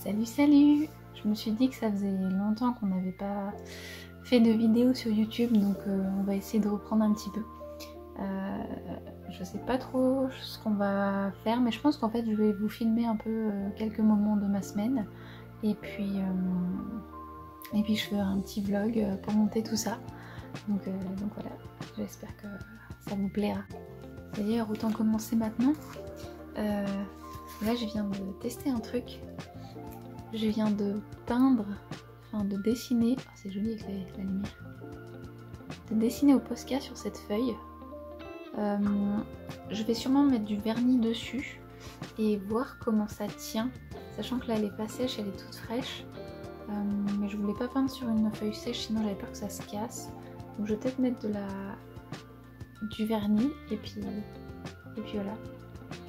Salut salut! Je me suis dit que ça faisait longtemps qu'on n'avait pas fait de vidéo sur YouTube, donc on va essayer de reprendre un petit peu. Je sais pas trop ce qu'on va faire, mais je pense qu'en fait je vais vous filmer un peu quelques moments de ma semaine, et puis je ferai un petit vlog pour monter tout ça. Donc voilà, j'espère que ça vous plaira. D'ailleurs, autant commencer maintenant. Là je viens de tester un truc. Je viens de peindre, enfin de dessiner, oh, c'est joli avec la lumière, de dessiner au Posca sur cette feuille. Je vais sûrement mettre du vernis dessus et voir comment ça tient, sachant que là elle est pas sèche, elle est toute fraîche. Mais je voulais pas peindre sur une feuille sèche, sinon j'avais peur que ça se casse. Donc je vais peut-être mettre du vernis et puis voilà,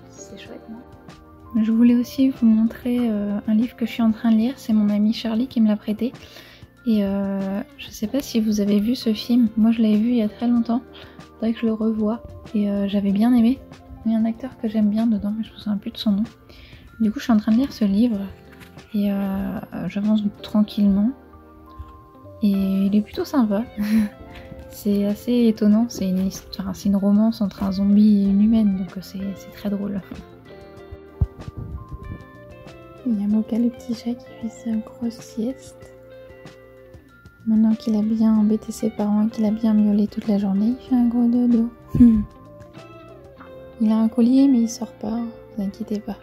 c'est chouette, non? Je voulais aussi vous montrer un livre que je suis en train de lire, c'est mon amie Charlie qui me l'a prêté. Et je sais pas si vous avez vu ce film, moi je l'avais vu il y a très longtemps, il faudrait que je le revoie. Et j'avais bien aimé, il y a un acteur que j'aime bien dedans, mais je me souviens plus de son nom. Du coup je suis en train de lire ce livre et j'avance tranquillement. Et il est plutôt sympa. C'est assez étonnant, c'est une romance entre un zombie et une humaine, donc c'est très drôle. Il y a Moka, le petit chat, qui fait sa grosse sieste. Maintenant qu'il a bien embêté ses parents et qu'il a bien miaulé toute la journée, il fait un gros dodo. Il a un collier mais il sort pas, vous inquiétez pas.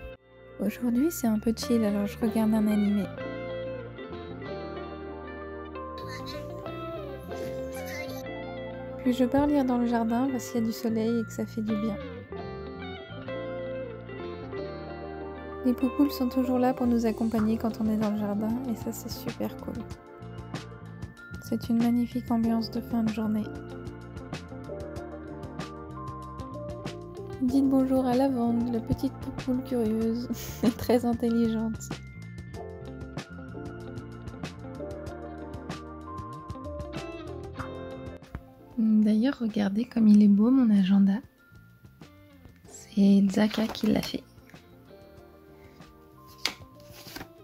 Aujourd'hui c'est un peu chill, alors je regarde un animé. Puis je pars lire dans le jardin parce qu'il y a du soleil et que ça fait du bien. Les poupoules sont toujours là pour nous accompagner quand on est dans le jardin et ça c'est super cool. C'est une magnifique ambiance de fin de journée. Dites bonjour à Lavande, la petite poupoule curieuse et très intelligente. D'ailleurs, regardez comme il est beau mon agenda. C'est Zaka qui l'a fait.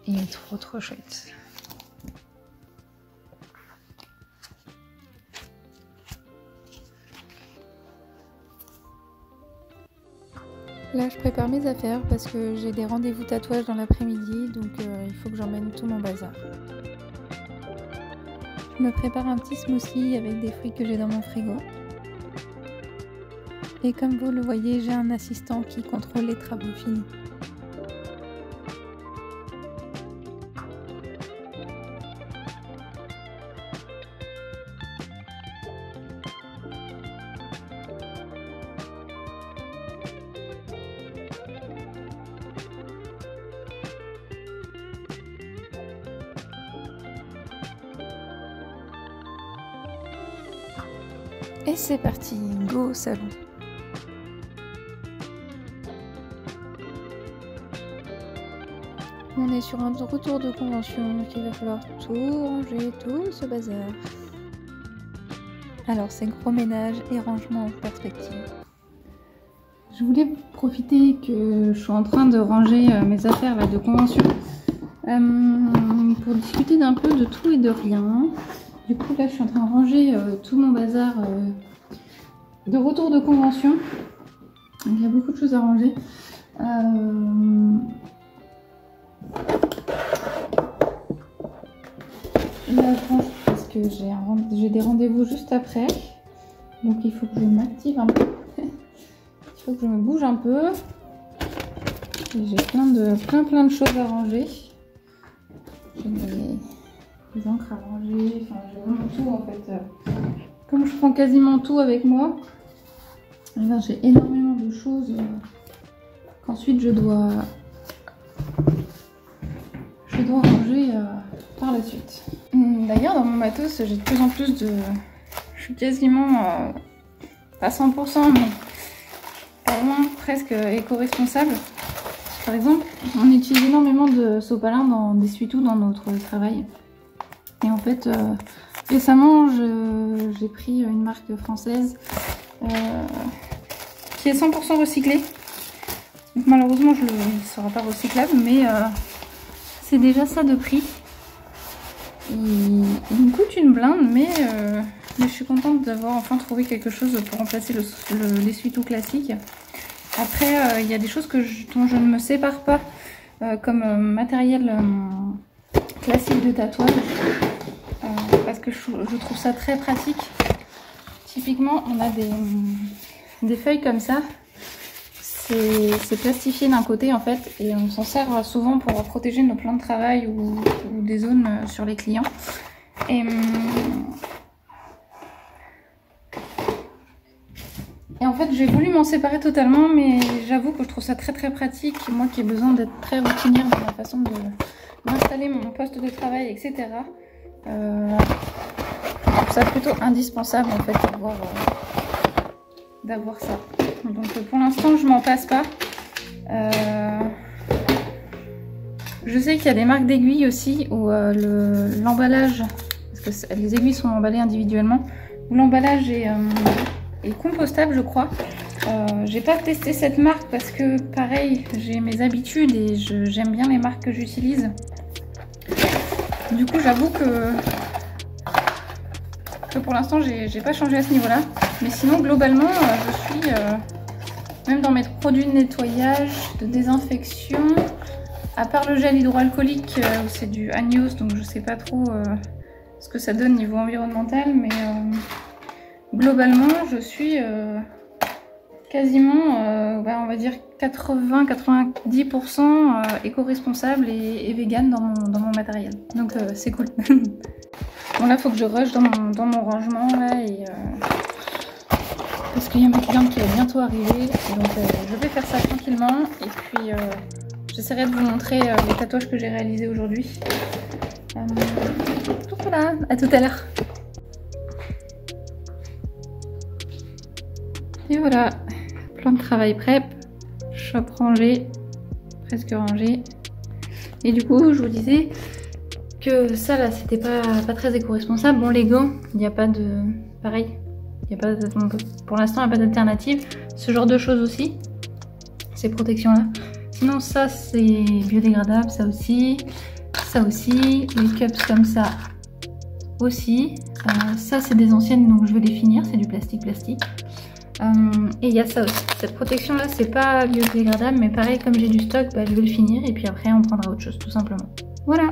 Il est trop chouette. Là je prépare mes affaires parce que j'ai des rendez-vous tatouage dans l'après-midi, donc il faut que j'emmène tout mon bazar. Je me prépare un petit smoothie avec des fruits que j'ai dans mon frigo. Et comme vous le voyez, j'ai un assistant qui contrôle les travaux finis. Et c'est parti, go au salon. On est sur un retour de convention, donc il va falloir tout ranger, tout ce bazar. Alors c'est gros ménage et rangement en perspective. Je voulais profiter que je suis en train de ranger mes affaires là, de convention pour discuter d'un peu de tout et de rien. Du coup là je suis en train de ranger tout mon bazar de retour de convention. Il y a beaucoup de choses à ranger. Là je range parce que j'ai des rendez-vous juste après. Donc il faut que je m'active un peu. Il faut que je me bouge un peu. J'ai plein de choses à ranger. J'ai des encres à ranger, enfin j'ai vraiment tout en fait. Comme je prends quasiment tout avec moi, j'ai énormément de choses qu'ensuite je dois ranger par la suite. D'ailleurs dans mon matos j'ai de plus en plus de... Je suis quasiment pas 100% mais pas loin, presque éco-responsable. Par exemple, on utilise énormément de sopalin d'essuie-tout dans notre travail. Et en fait, récemment, j'ai pris une marque française qui est 100% recyclée. Donc malheureusement, il ne sera pas recyclable, mais c'est déjà ça de prix. Il me coûte une blinde, mais je suis contente d'avoir enfin trouvé quelque chose pour remplacer l'essuie-tout classique. Après, il y a des choses dont je ne me sépare pas, comme matériel classique de tatouage, parce que je trouve ça très pratique. Typiquement, on a des feuilles comme ça. C'est plastifié d'un côté en fait, et on s'en sert souvent pour protéger nos plans de travail ou des zones sur les clients. Et en fait j'ai voulu m'en séparer totalement, mais j'avoue que je trouve ça très pratique. Moi qui ai besoin d'être très routinière dans la façon d'installer mon poste de travail, etc. Je trouve ça plutôt indispensable en fait d'avoir ça. Donc pour l'instant je m'en passe pas. Je sais qu'il y a des marques d'aiguilles aussi où l'emballage, parce que les aiguilles sont emballées individuellement, où l'emballage est compostable je crois. J'ai pas testé cette marque parce que pareil j'ai mes habitudes et j'aime bien les marques que j'utilise. Du coup j'avoue que pour l'instant j'ai pas changé à ce niveau là, mais sinon globalement je suis même dans mes produits de nettoyage, de désinfection, à part le gel hydroalcoolique où c'est du Agnos, donc je sais pas trop ce que ça donne niveau environnemental, mais globalement je suis quasiment on va dire 80-90% éco-responsable et vegan dans mon matériel, donc c'est cool. Bon là faut que je rush dans mon rangement là, et parce qu'il y a ma cliente qui va bientôt arriver, donc je vais faire ça tranquillement et puis j'essaierai de vous montrer les tatouages que j'ai réalisés aujourd'hui. Donc voilà, à tout à l'heure. Et voilà, plan de travail prep, shop rangé, presque rangé. Et du coup je vous disais que ça là c'était pas très éco-responsable. Bon, les gants, il n'y a pas de... pareil, il n'y a pas de... pour l'instant il n'y a pas d'alternative. Ce genre de choses aussi, ces protections là. Sinon ça c'est biodégradable, ça aussi, les cups comme ça aussi. Ça c'est des anciennes, donc je vais les finir, c'est du plastique. Et il y a ça aussi, cette protection là c'est pas biodégradable, mais pareil comme j'ai du stock, je vais le finir et puis après on prendra autre chose tout simplement. Voilà.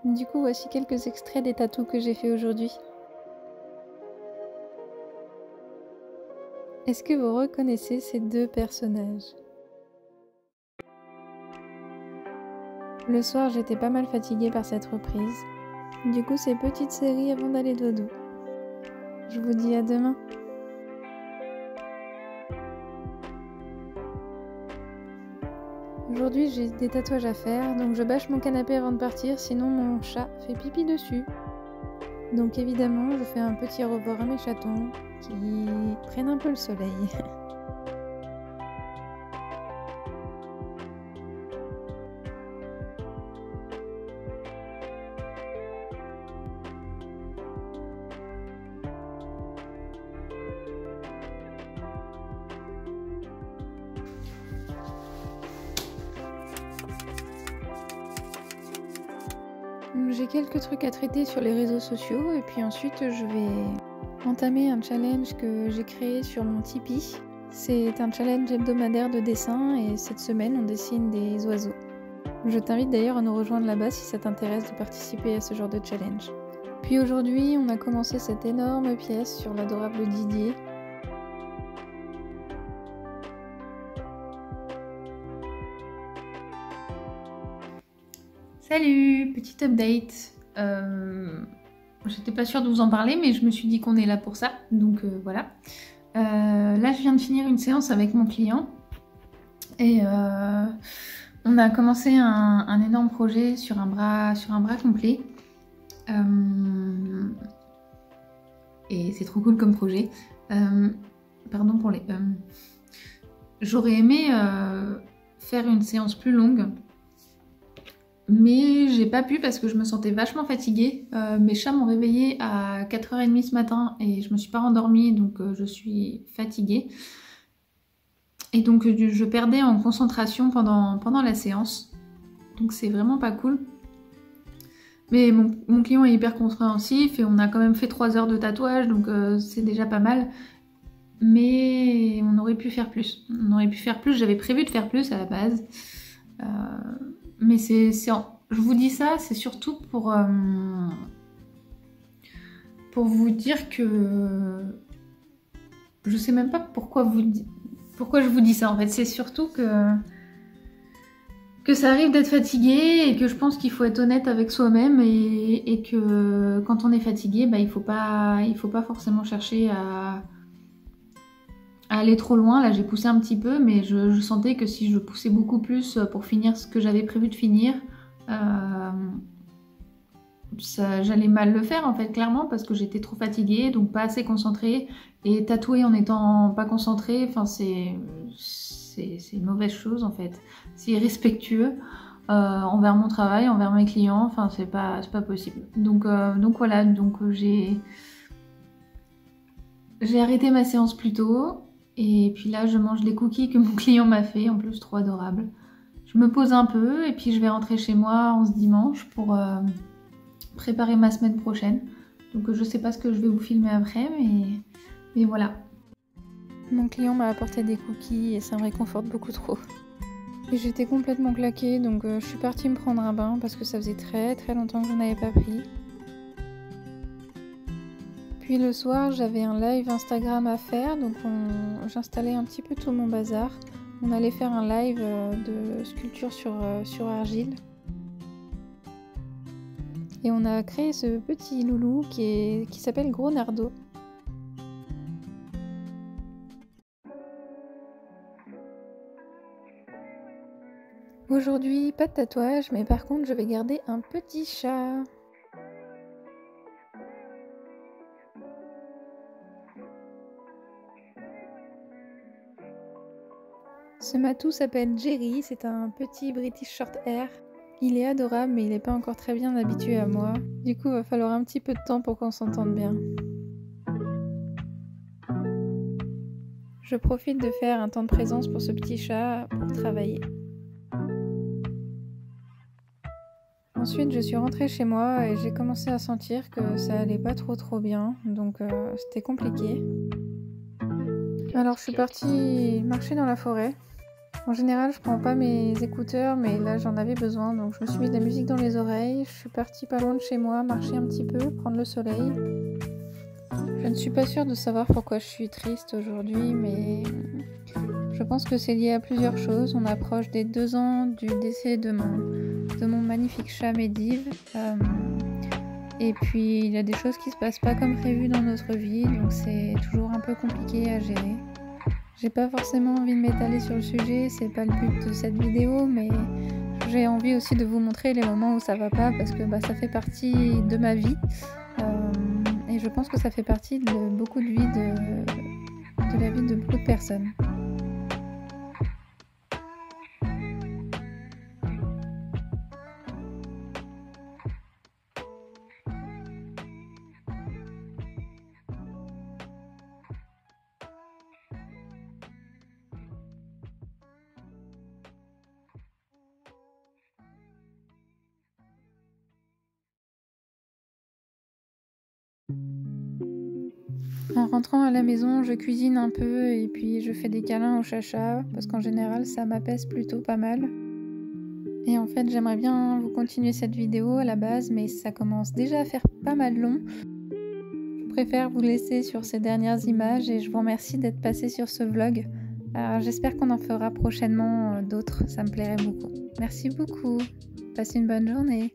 Du coup, voici quelques extraits des tatous que j'ai fait aujourd'hui. Est-ce que vous reconnaissez ces deux personnages? Le soir, j'étais pas mal fatiguée par cette reprise. Du coup, c'est petite série avant d'aller dodo. Je vous dis à demain. Aujourd'hui, j'ai des tatouages à faire, donc je bâche mon canapé avant de partir, sinon mon chat fait pipi dessus. Donc évidemment, je fais un petit au revoir à mes chatons qui prennent un peu le soleil. J'ai quelques trucs à traiter sur les réseaux sociaux et puis ensuite je vais entamer un challenge que j'ai créé sur mon Tipeee. C'est un challenge hebdomadaire de dessin et cette semaine on dessine des oiseaux. Je t'invite d'ailleurs à nous rejoindre là-bas si ça t'intéresse de participer à ce genre de challenge. Puis aujourd'hui on a commencé cette énorme pièce sur l'adorable Didier. Salut, petite update. J'étais pas sûre de vous en parler, mais je me suis dit qu'on est là pour ça, donc voilà. Là, je viens de finir une séance avec mon client et on a commencé un énorme projet sur un bras complet. Et c'est trop cool comme projet. Pardon pour les... J'aurais aimé faire une séance plus longue. Mais j'ai pas pu parce que je me sentais vachement fatiguée. Mes chats m'ont réveillée à 4h30 ce matin et je me suis pas rendormie, donc je suis fatiguée. Et donc je perdais en concentration pendant la séance. Donc c'est vraiment pas cool. Mais mon client est hyper compréhensif et on a quand même fait 3 heures de tatouage, donc c'est déjà pas mal. Mais on aurait pu faire plus. J'avais prévu de faire plus à la base. Mais je vous dis ça, c'est surtout pour vous dire que je sais même pas pourquoi je vous dis ça en fait. C'est surtout que ça arrive d'être fatigué et que je pense qu'il faut être honnête avec soi-même et que quand on est fatigué, bah, il faut pas forcément chercher à aller trop loin. Là j'ai poussé un petit peu, mais je sentais que si je poussais beaucoup plus pour finir ce que j'avais prévu de finir, j'allais mal le faire en fait, clairement, parce que j'étais trop fatiguée, donc pas assez concentrée, et tatouer en étant pas concentrée, enfin c'est une mauvaise chose en fait, c'est irrespectueux envers mon travail, envers mes clients, enfin c'est pas possible. Donc voilà, j'ai arrêté ma séance plus tôt, et puis là je mange les cookies que mon client m'a fait, en plus trop adorable. Je me pose un peu, et puis je vais rentrer chez moi en ce dimanche pour préparer ma semaine prochaine. Donc je sais pas ce que je vais vous filmer après, mais voilà. Mon client m'a apporté des cookies et ça me réconforte beaucoup trop. Et j'étais complètement claquée, donc je suis partie me prendre un bain parce que ça faisait très très longtemps que je n'en avais pas pris. Puis le soir, j'avais un live Instagram à faire, donc j'installais un petit peu tout mon bazar. On allait faire un live de sculpture sur argile. Et on a créé ce petit loulou qui s'appelle Gros Nardo. Aujourd'hui, pas de tatouage, mais par contre, je vais garder un petit chat. Ce matou s'appelle Jerry, c'est un petit British Shorthair. Il est adorable, mais il n'est pas encore très bien habitué à moi. Du coup, il va falloir un petit peu de temps pour qu'on s'entende bien. Je profite de faire un temps de présence pour ce petit chat pour travailler. Ensuite, je suis rentrée chez moi et j'ai commencé à sentir que ça allait pas trop bien, donc c'était compliqué. Alors, je suis partie marcher dans la forêt. En général, je prends pas mes écouteurs, mais là j'en avais besoin, donc je me suis mis de la musique dans les oreilles. Je suis partie pas loin de chez moi, marcher un petit peu, prendre le soleil. Je ne suis pas sûre de savoir pourquoi je suis triste aujourd'hui, mais je pense que c'est lié à plusieurs choses. On approche des 2 ans du décès de mon magnifique chat Medivh. Et puis il y a des choses qui se passent pas comme prévu dans notre vie, donc c'est toujours un peu compliqué à gérer. J'ai pas forcément envie de m'étaler sur le sujet, c'est pas le but de cette vidéo, mais j'ai envie aussi de vous montrer les moments où ça va pas, parce que ça fait partie de ma vie. Et je pense que ça fait partie de beaucoup de vie, de la vie de beaucoup de personnes. En rentrant à la maison, je cuisine un peu et puis je fais des câlins au chacha parce qu'en général ça m'apaise plutôt pas mal. Et en fait j'aimerais bien vous continuer cette vidéo à la base, mais ça commence déjà à faire pas mal long. Je préfère vous laisser sur ces dernières images et je vous remercie d'être passé sur ce vlog. J'espère qu'on en fera prochainement d'autres, ça me plairait beaucoup. Merci beaucoup, passez une bonne journée.